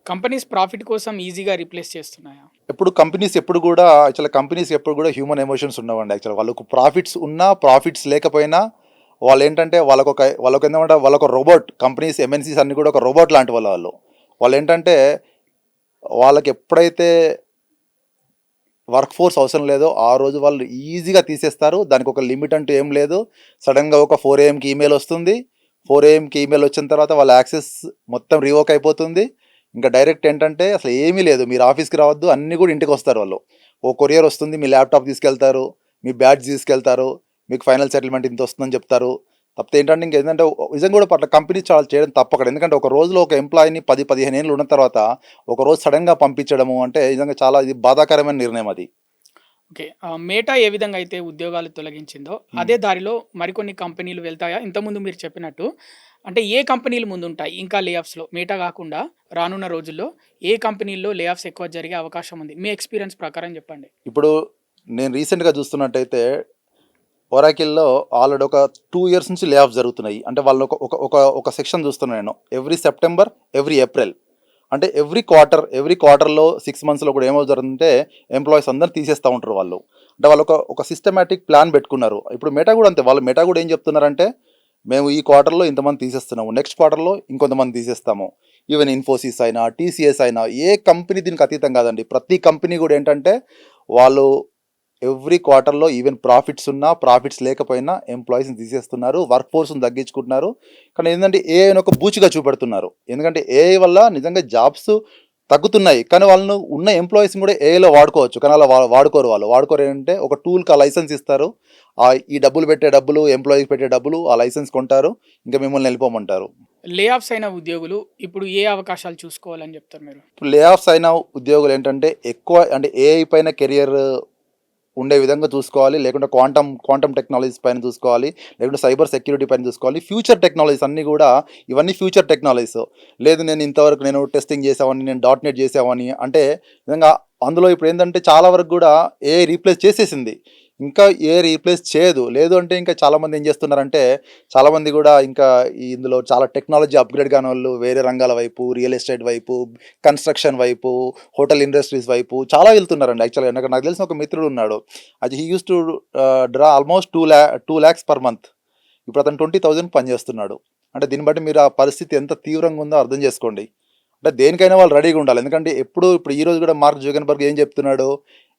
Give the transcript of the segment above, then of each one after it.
Companies profit కోసం ఈజీగా replace చేస్తున్నాయా? Companies ఎప్పుడు కూడా హ్యూమన్ ఎమోషన్స్ ఉండవండి. యాక్చువల్‌గా వాళ్ళకు ప్రాఫిట్స్ ఉన్నా, ప్రాఫిట్స్ లేకపోయినా వాళ్ళేంటంటే వాళ్ళొక రోబోట్. కంపెనీస్, ఎంఎన్‌సీస్ అన్నీ కూడా ఒక రోబోట్ లాంటి వాళ్ళు. వాళ్ళేంటంటే వాళ్ళకెప్పుడైతే వర్క్ ఫోర్స్ అవసరం లేదో ఆ రోజు వాళ్ళు ఈజీగా తీసేస్తారు. దానికి ఒక లిమిట్ అంటూ ఏం లేదు. సడన్‌గా ఒక 4 ఏఎంకి ఈమెయిల్ వస్తుంది. 4 ఏఎంకి ఈమెయిల్ వచ్చిన తర్వాత వాళ్ళ యాక్సెస్ మొత్తం రివోక్ అయిపోతుంది. ఇంకా డైరెక్ట్ ఏంటంటే అసలు ఏమీ లేదు. మీరు ఆఫీస్‌కి రావద్దు, అన్నీ కూడా ఇంటికొస్తారు వాళ్ళు. ఓ కొరియర్ వస్తుంది, మీ ల్యాప్‌టాప్ తీసుకెళ్తారు, మీ బ్యాడ్జ్ తీసుకెళ్తారు, మీకు ఫైనల్ సెటిల్మెంట్ ఇంత వస్తుందని చెప్తారు. తప్పితే ఏంటంటే ఇంకేంటంటే నిజంగా కూడా పట్ల కంపెనీ చాలా చేయడం తప్పక్కడ. ఎందుకంటే ఒక రోజులో ఒక ఎంప్లాయీని 10, 15 ఏళ్ళు ఉన్న తర్వాత ఒక రోజు సడన్‌గా పంపించడము అంటే నిజంగా చాలా ఇది బాధాకరమైన నిర్ణయం అది. ఓకే. మేటా ఏ విధంగా అయితే ఉద్యోగాలు తొలగించిందో, అదే దారిలో మరికొన్ని కంపెనీలు వెళ్తాయా? ఇంతకుముందు మీరు చెప్పినట్టు. అంటే ఏ కంపెనీలు ముందుంటాయి ఇంకా లేఆఫ్స్‌లో? మేటా గాకుండా రానున్న రోజుల్లో ఏ కంపెనీల్లో లేఆఫ్స్ ఎక్కువ జరిగే అవకాశం ఉంది? మీ ఎక్స్‌పీరియన్స్ ప్రకారం చెప్పండి. ఇప్పుడు నేను రీసెంట్‌గా చూస్తున్నట్టయితే ఒరాకిల్‌లో ఆల్రెడీ ఒక 2 ఇయర్స్ నుంచి లే ఆఫ్స్ జరుగుతున్నాయి. అంటే వాళ్ళు ఒక ఒక ఒక ఒక సెక్షన్ చూస్తున్నా నేను. Every September, every April. అంటే ఎవ్రీ క్వార్టర్‌లో 6 మంత్స్‌లో కూడా ఏమవుతుందంటే ఎంప్లాయీస్ అందరిని తీసేస్తా ఉంటారు వాళ్ళు. అంటే వాళ్ళు ఒక సిస్టమాటిక్ ప్లాన్ పెట్టుకున్నారు. ఇప్పుడు మెటా కూడా అంతే. మెటా కూడా ఏం చెప్తున్నారంటే మేము ఈ క్వార్టర్‌లో ఇంతమంది తీసేస్తున్నాము. నెక్స్ట్ క్వార్టర్‌లో ఇంకొంతమంది తీసేస్తాము. ఈవెన్ ఇన్ఫోసిస్ అయినా, టీసీఎస్ అయినా ఏ కంపెనీ దీనికి అతీతం కాదండి. ప్రతి కంపెనీ కూడా ఏంటంటే వాళ్ళు ఎవ్రీ క్వార్టర్‌లో ఈవెన్ ప్రాఫిట్స్ ఉన్నా, ప్రాఫిట్స్ లేకపోయినా ఎంప్లాయీస్‌ని తీసేస్తున్నారు. వర్క్ ఫోర్స్‌ని తగ్గించుకుంటున్నారు. కానీ ఏందంటే ఏఐని ఒక బూచిగా చూపెడుతున్నారు. ఎందుకంటే ఏఐ వల్ల నిజంగా జాబ్స్ తగ్గుతున్నాయి. కానీ వాళ్ళను ఉన్న ఎంప్లాయీస్‌ని కూడా ఏఐలో వాడుకోవచ్చు. కానీ అలా వాడుకోరు వాళ్ళు. వాడుకోరు ఏంటంటే ఒక టూల్‌కి ఆ లైసెన్స్ ఇస్తారు. ఈ డబ్బులు పెట్టే డబ్బులు, ఎంప్లాయీకి పెట్టే డబ్బులు ఆ లైసెన్స్ కొంటారు. ఇంకా మిమ్మల్ని వెళ్ళిపోమంటారు. లేఆఫ్స్ అయిన ఉద్యోగులు ఇప్పుడు ఏ అవకాశాలు చూసుకోవాలని చెప్తారు మీరు? ఇప్పుడు లే ఆఫ్స్ అయిన ఉద్యోగులు ఏంటంటే ఎక్కువ అంటే ఏఐ పైన కెరియర్ ఉండే విధంగా చూసుకోవాలి. లేకుంటే క్వాంటమ్ టెక్నాలజీస్ పైన చూసుకోవాలి. లేకుంటే సైబర్ సెక్యూరిటీ పైన చూసుకోవాలి. ఫ్యూచర్ టెక్నాలజీస్ అన్నీ కూడా ఇవన్నీ ఫ్యూచర్ టెక్నాలజీస్. లేదు నేను ఇంతవరకు నేను టెస్టింగ్ చేసామని, నేను డాట్ నెట్ చేసామని అంటే నిజంగా అందులో ఇప్పుడు ఏంటంటే చాలా వరకు కూడా ఏఐ రీప్లేస్ చేసేసింది. ఇంకా ఏఐ రీప్లేస్ చేయదు. లేదు అంటే ఇంకా చాలామంది ఏం చేస్తున్నారంటే చాలామంది కూడా ఇంకా ఇందులో చాలా టెక్నాలజీ అప్గ్రేడ్ కాని వాళ్ళు వేరే రంగాల వైపు, రియల్ ఎస్టేట్ వైపు, కన్స్ట్రక్షన్ వైపు, హోటల్ ఇండస్ట్రీస్ వైపు చాలా వెళ్తున్నారండి. యాక్చువల్‌గా నాకు తెలిసిన ఒక మిత్రుడు ఉన్నాడు. అది he use to draw almost 2 lakhs per month. ఇప్పుడు అతను 20,000 పని చేస్తున్నాడు. అంటే దీన్ని బట్టి మీరు ఆ పరిస్థితి ఎంత తీవ్రంగా ఉందో అర్థం చేసుకోండి. అంటే దేనికైనా వాళ్ళు రెడీగా ఉండాలి. ఎందుకంటే ఇప్పుడు ఈ రోజు కూడా మార్క్ జుకర్బర్గ్ ఏం చెప్తున్నాడు?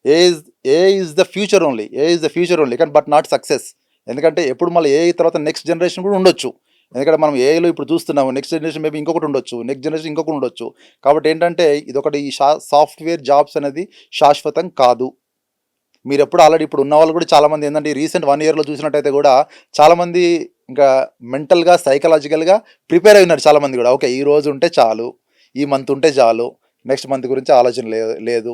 AI is the future only. AI is the future only. కానీ బట్ నాట్ సక్సెస్. ఎందుకంటే ఎప్పుడు మళ్ళీ ఏఐ తర్వాత నెక్స్ట్ జనరేషన్ కూడా ఉండొచ్చు. ఎందుకంటే మనం ఏఐలో ఇప్పుడు చూస్తున్నాము. నెక్స్ట్ జనరేషన్ మేబీ ఇంకొకటి ఉండొచ్చు. నెక్స్ట్ జనరేషన్ ఇంకొకటి ఉండొచ్చు. కాబట్టి ఏంటంటే ఇదొకటి ఈ సాఫ్ట్‌వేర్ జాబ్స్ అనేది శాశ్వతం కాదు. మీరెప్పుడు ఆల్రెడీ ఇప్పుడు ఉన్న వాళ్ళు కూడా చాలామంది ఏంటంటే రీసెంట్ 1 ఇయర్‌లో చూసినట్టయితే కూడా చాలామంది ఇంకా మెంటల్‌గా, సైకలాజికల్‌గా ప్రిపేర్ అయి ఉన్నారు చాలామంది కూడా. ఓకే. ఈ రోజు ఉంటే చాలు. ఈ మంత్ ఉంటే చాలు. నెక్స్ట్ మంత్ గురించి ఆలోచన లేదు.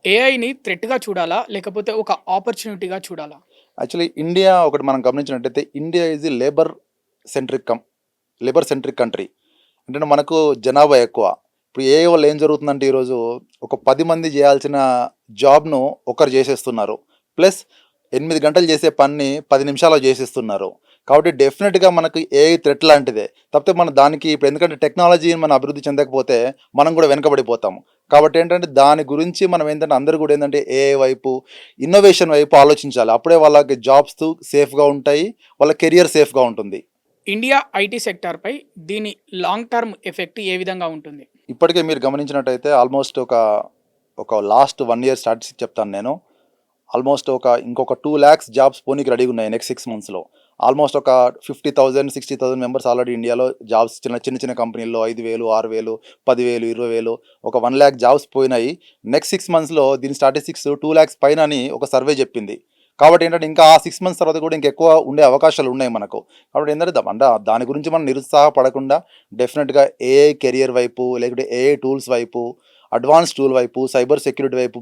ఏఐని థ్రెట్‌గా చూడాలా? లేకపోతే ఒక ఆపర్చునిటీగా చూడాలా? యాక్చువల్లీ ఇండియా ఒకటి మనం గమనించినట్టయితే India is the labour centric country. అంటే మనకు జనాభా ఎక్కువ. ఇప్పుడు ఏఐ వల్ల ఏం జరుగుతుందంటే ఈరోజు ఒక 10 మంది చేయాల్సిన జాబ్‌ను ఒకరు చేసేస్తున్నారు. ప్లస్ 8 గంటలు చేసే పనిని 10 నిమిషాల్లో చేసేస్తున్నారు. కాబట్టి డెఫినెట్‌గా మనకు ఏఐ థ్రెట్ లాంటిదే. కాకపోతే మనం దానికి ఇప్పుడు ఎందుకంటే టెక్నాలజీని మనం అభివృద్ధి చెందకపోతే మనం కూడా వెనకబడిపోతాము. కాబట్టి ఏంటంటే దాని గురించి మనం ఏంటంటే అందరూ కూడా ఏంటంటే ఏఐ వైపు, ఇన్నోవేషన్ వైపు ఆలోచించాలి. అప్పుడే వాళ్ళకి జాబ్స్ సేఫ్‌గా ఉంటాయి. వాళ్ళ కెరియర్ సేఫ్‌గా ఉంటుంది. ఇండియా ఐటీ సెక్టార్‌పై దీని లాంగ్ టర్మ్ ఎఫెక్ట్ ఏ విధంగా ఉంటుంది? ఇప్పటికే మీరు గమనించినట్టయితే ఆల్మోస్ట్ ఒక లాస్ట్ 1 ఇయర్ స్టాటిస్టిక్స్ చెప్తాను నేను. ఆల్మోస్ట్ ఇంకొక 2 లాక్స్ జాబ్స్ పోనీకి రెడీగా ఉన్నాయి నెక్స్ట్ 6 మంత్స్‌లో. ఆల్మోస్ట్ ఒక 50,000, 60,000 మెంబర్స్ ఆల్రెడీ ఇండియాలో జాబ్స్ చిన్న కంపెనీల్లో 5,000, 6,000, 10,000, 20,000 ఒక 1 లాక్ జాబ్స్ పోయినాయి. నెక్స్ట్ 6 మంత్స్‌లో దీని స్టాటిస్టిక్స్ 2 లాక్స్ పైన అని ఒక సర్వే చెప్పింది. కాబట్టి ఏంటంటే ఇంకా ఆ 6 మంత్స్ తర్వాత కూడా ఇంకెక్కువ ఉండే అవకాశాలు ఉన్నాయి మనకు. కాబట్టి ఏంటంటే దాని గురించి మనం నిరుత్సాహపడకుండా డెఫినెట్‌గా ఏఐ కెరియర్ వైపు, లేకుంటే ఏఐ టూల్స్ వైపు, అడ్వాన్స్ టూల్ వైపు, సైబర్ సెక్యూరిటీ వైపు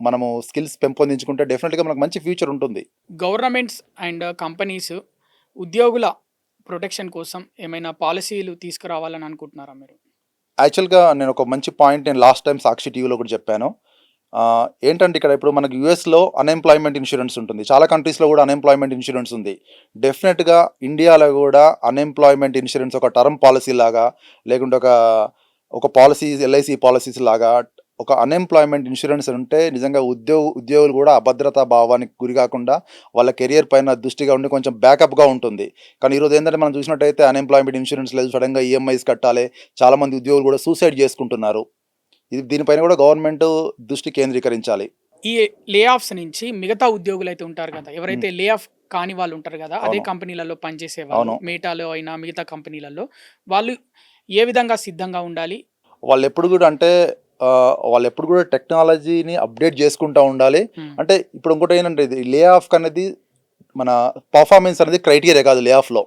మనము స్కిల్స్ పెంపొందించుకుంటే డెఫినెట్‌గా మనకు మంచి ఫ్యూచర్ ఉంటుంది. గవర్నమెంట్స్ అండ్ కంపెనీస్ ఉద్యోగుల ప్రొటెక్షన్ కోసం ఏమైనా పాలిసీలు తీసుకురావాలని అనుకుంటున్నారా మీరు? యాక్చువల్‌గా నేను ఒక మంచి పాయింట్ నేను లాస్ట్ టైమ్ సాక్షి టీవీలో కూడా చెప్పాను. ఏంటంటే ఇక్కడ ఇప్పుడు మనకు యూఎస్‌లో అన్‌ఎంప్లాయ్‌మెంట్ ఇన్స్యూరెన్స్ ఉంటుంది. చాలా కంట్రీస్‌లో కూడా అన్‌ఎంప్లాయ్‌మెంట్ ఇన్స్యూరెన్స్ ఉంది. డెఫినెట్‌గా ఇండియాలో కూడా అన్‌ఎంప్లాయ్‌మెంట్ ఇన్స్యూరెన్స్ ఒక టర్మ్ పాలిసీ లాగా లేకుంటే ఒక ఒక పాలసీస్ ఎల్ఐసి పాలసీస్ లాగా ఒక అన్ఎంప్లాయ్మెంట్ ఇన్సూరెన్స్ ఉంటే నిజంగా ఉద్యోగులు కూడా అభద్రతా భావానికి గురి కాకుండా వాళ్ళ కెరియర్ పైన దృష్టిగా ఉండి కొంచెం బ్యాకప్గా ఉంటుంది. కానీ ఈరోజు ఏంటంటే మనం చూసినట్టయితే అన్ఎంప్లాయ్మెంట్ ఇన్సూరెన్స్ లేదు, సడన్గా ఈఎంఐస్ కట్టాలి, చాలామంది ఉద్యోగులు కూడా సూసైడ్ చేసుకుంటున్నారు. దీనిపైన కూడా గవర్నమెంట్ దృష్టి కేంద్రీకరించాలి. ఈ లే ఆఫ్స్ నుంచి మిగతా ఉద్యోగులు అయితే ఉంటారు కదా, ఎవరైతే లే ఆఫ్ కాని వాళ్ళు ఉంటారు కదా, అదే కంపెనీలలో పనిచేసే వాళ్ళు, మేటాలో అయినా మిగతా కంపెనీలలో, వాళ్ళు ఏ విధంగా సిద్ధంగా ఉండాలి? వాళ్ళు ఎప్పుడు కూడా టెక్నాలజీని అప్డేట్ చేసుకుంటూ ఉండాలి. అంటే ఇప్పుడు ఇంకోటి ఏంటంటే ఇది లే ఆఫ్ అనేది మన పర్ఫార్మెన్స్ అనేది క్రైటీరియా కాదు లే ఆఫ్లో.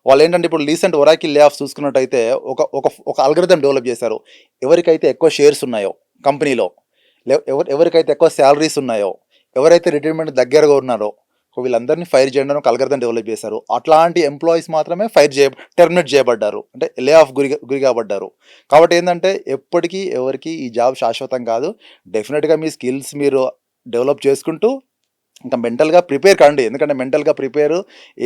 వాళ్ళు ఏంటంటే ఇప్పుడు రీసెంట్ ఒరాకిల్ లే ఆఫ్ చూసుకున్నట్టయితే ఒక అల్గరిథం డెవలప్ చేశారు. ఎవరికైతే ఎక్కువ షేర్స్ ఉన్నాయో కంపెనీలో, ఎవరికైతే ఎక్కువ శాలరీస్ ఉన్నాయో, ఎవరైతే రిటైర్మెంట్ దగ్గరగా ఉన్నారో వీళ్ళందరినీ ఫైర్ చేయడానికి ఒక అల్గరిథం డెవలప్ చేశారు. అట్లాంటి ఎంప్లాయీస్ మాత్రమే టెర్మినేట్ చేయబడ్డారు, అంటే లే ఆఫ్ గురి కాబడ్డారు. కాబట్టి ఏంటంటే ఎప్పటికీ ఎవరికి ఈ జాబ్ శాశ్వతం కాదు. డెఫినెట్గా మీ స్కిల్స్ మీరు డెవలప్ చేసుకుంటూ ఇంకా మెంటల్గా ప్రిపేర్ కండి. ఎందుకంటే మెంటల్గా ప్రిపేర్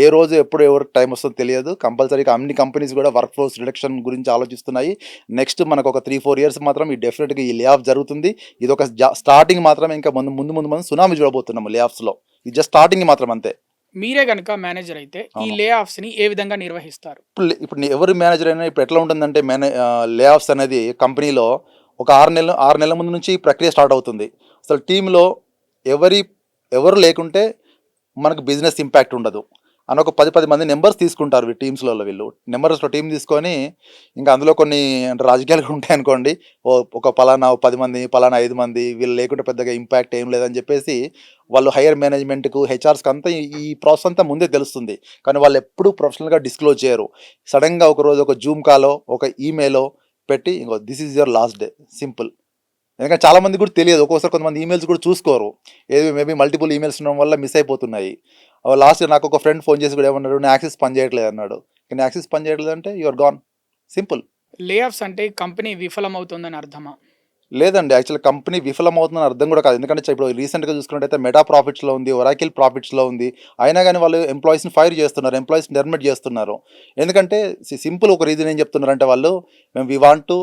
ఏ రోజు ఎప్పుడు ఎవరికి టైం వస్తుందో తెలియదు. కంపల్సరీగా అన్ని కంపెనీస్ కూడా వర్క్ ఫోర్స్ రిడక్షన్ గురించి ఆలోచిస్తున్నాయి. నెక్స్ట్ మనకు ఒక 3-4 ఇయర్స్ మాత్రం ఈ డెఫినెట్గా ఈ లే ఆఫ్ జరుగుతుంది. ఇది ఒక స్టార్టింగ్ మాత్రమే, ఇంకా ముందు సునామీ చూడబోతున్నాము లే ఆఫ్స్లో. ఇది జస్ట్ స్టార్టింగ్ మాత్రం అంతే. మీరే కనుక మేనేజర్ అయితే ఈ లే ఆఫ్స్ ని ఏ విధంగా నిర్వహిస్తారు? ఇప్పుడు ఎవరు మేనేజర్ అయినా ఇప్పుడు ఎట్లా ఉంటుందంటే లే ఆఫ్స్ అనేది కంపెనీలో ఒక 6 నెలల ముందు నుంచి ప్రక్రియ స్టార్ట్ అవుతుంది. అసలు టీంలో ఎవరు లేకుంటే మనకు బిజినెస్ ఇంపాక్ట్ ఉండదు అని ఒక 10 మంది నెంబర్స్ తీసుకుంటారు టీమ్స్లో. వీళ్ళు నెంబర్స్లో టీం తీసుకొని ఇంకా అందులో కొన్ని అంటే రాజకీయాలు ఉంటాయి అనుకోండి, ఒక పలానా 10 మంది, పలానా 5 మంది, వీళ్ళు లేకుంటే పెద్దగా ఇంపాక్ట్ ఏం లేదని చెప్పేసి వాళ్ళు హైయర్ మేనేజ్మెంట్కు, హెచ్ఆర్స్కి అంతా ఈ ప్రాసెస్ అంతా ముందే తెలుస్తుంది. కానీ వాళ్ళు ఎప్పుడూ ప్రొఫెషనల్గా డిస్క్లోజ్ చేయరు. సడన్గా ఒకరోజు ఒక జూమ్ కాలో, ఒక ఈమెయిలో పెట్టి ఇంకో this is your last day, simple. ఎందుకంటే చాలామంది కూడా తెలియదు. ఒక్కోసారి కొంతమంది ఈమెయిల్స్ కూడా చూసుకోరు, మేబీ మల్టిపుల్ ఈమెయిల్స్ ఉండడం వల్ల మిస్ అయిపోతున్నాయి. లాస్ట్ నాకు ఒక ఫ్రెండ్ ఫోన్ చేసి కూడా ఏమన్నాడు, నా యాక్సెస్ పని చేయట్లేదు అన్నాడు. కానీ యాక్సెస్ పని చేయట్లేదు అంటే యువర్ గాన్, సింపుల్. లే ఆఫ్స్ అంటే కంపెనీ విఫలమవుతుందని అర్థమా? లేదండి, యాక్చువల్లీ కంపెనీ విఫలమవుతుందని అర్థం కూడా కాదు. ఎందుకంటే ఇప్పుడు రీసెంట్గా చూసుకున్నట్టయితే మెటా ప్రాఫిట్స్లో ఉంది, ఒరాకిల్ ప్రాఫిట్స్లో ఉంది. అయినా కానీ వాళ్ళు ఎంప్లాయీస్ని ఫైర్ చేస్తున్నారు, ఎంప్లాయీస్ని టెర్మినేట్ చేస్తున్నారు. ఎందుకంటే సింపుల్ ఒక రీజన్ ఏం చెప్తున్నారంటే వాళ్ళు, we want to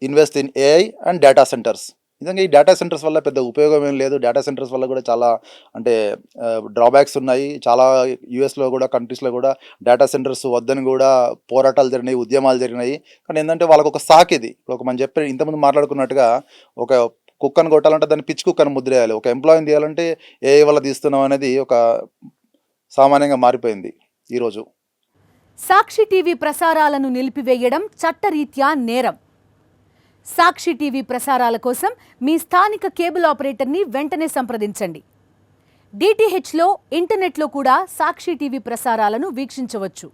invest in AI and data centers. నిజంగా ఈ డేటా సెంటర్స్ వల్ల పెద్ద ఉపయోగం ఏం లేదు. డేటా సెంటర్స్ వల్ల కూడా చాలా అంటే డ్రాబ్యాక్స్ ఉన్నాయి. చాలా యూఎస్లో కూడా, కంట్రీస్లో కూడా డేటా సెంటర్స్ వద్దని కూడా పోరాటాలు జరిగినాయి, ఉద్యమాలు జరిగినాయి. కానీ ఏంటంటే వాళ్ళకు ఒక సాక్ ఇది. ఇప్పుడు మనం చెప్పే ఇంతకుముందు మాట్లాడుకున్నట్టుగా ఒక కుక్కను కొట్టాలంటే దాన్ని పిచ్చి కుక్కను ముద్రేయాలి, ఒక ఎంప్లాయీని తీయాలంటే ఏఐ వల్ల తీస్తున్నాం అనేది ఒక సామాన్యంగా మారిపోయింది ఈరోజు. సాక్షి టీవీ ప్రసారాలను నిలిపివేయడం చట్టరీత్యా నేరం. సాక్షి టీవీ ప్రసారాల కోసం మీ స్థానిక కేబుల్ ఆపరేటర్ని వెంటనే సంప్రదించండి. డిటిహెచ్లో, ఇంటర్నెట్లో కూడా సాక్షి టీవీ ప్రసారాలను వీక్షించవచ్చు.